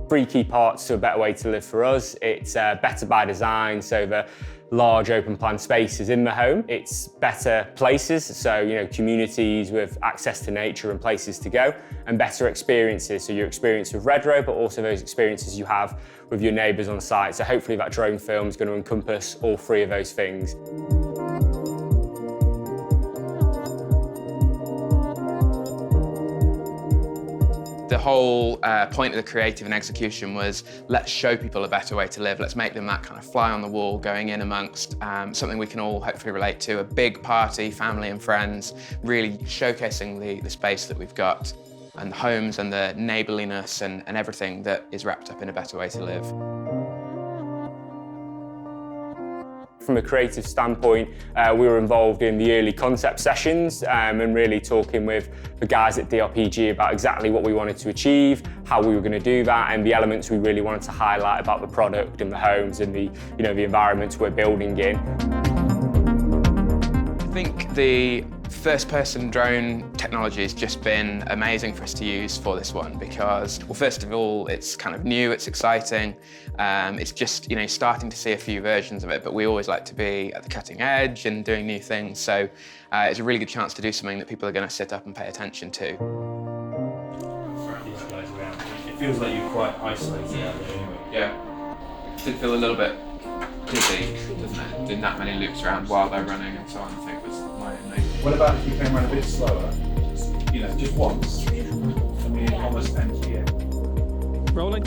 Three key parts to a better way to live for us. It's better by design, so the large open plan spaces in the home. It's better places, so communities with access to nature and places to go, and better experiences, so your experience with Redrow, but also those experiences you have with your neighbours on site. So hopefully that drone film is going to encompass all three of those things. The whole point of the creative and execution was, let's show people a better way to live. Let's make them that kind of fly on the wall, going in amongst something we can all hopefully relate to, a big party, family and friends, really showcasing the space that we've got and the homes and the neighbourliness and everything that is wrapped up in a better way to live. From a creative standpoint, we were involved in the early concept sessions and really talking with the guys at DRPG about exactly what we wanted to achieve, how we were going to do that, and the elements we really wanted to highlight about the product and the homes and the environments we're building in. I think the first-person drone technology has just been amazing for us to use for this one because, well, first of all, it's kind of new, it's exciting. It's just, starting to see a few versions of it, but we always like to be at the cutting edge and doing new things. So it's a really good chance to do something that people are going to sit up and pay attention to. It feels like you're quite isolated out there anyway. Yeah. Did feel a little bit dizzy, doesn't it? Doing that many loops around while they're running and so on, I think was my only. What about if you came around a bit slower? Just once. Almost empty it. Rolling.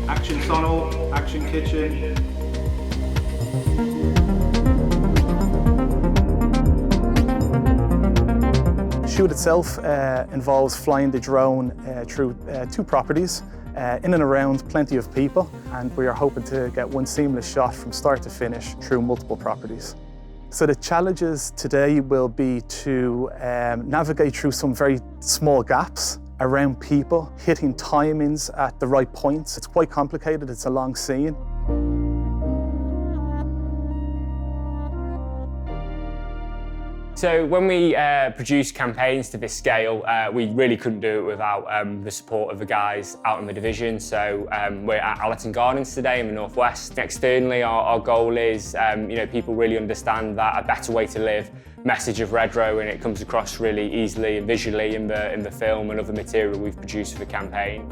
Action tunnel, action kitchen. The shoot itself involves flying the drone through two properties, in and around plenty of people, and we are hoping to get one seamless shot from start to finish through multiple properties. So the challenges today will be to navigate through some very small gaps around people, hitting timings at the right points. It's quite complicated, it's a long scene. So when we produce campaigns to this scale, we really couldn't do it without the support of the guys out in the division. So we're at Allerton Gardens today in the Northwest. Externally, our goal is people really understand that a better way to live message of Redrow, and it comes across really easily and visually in the film and other material we've produced for the campaign.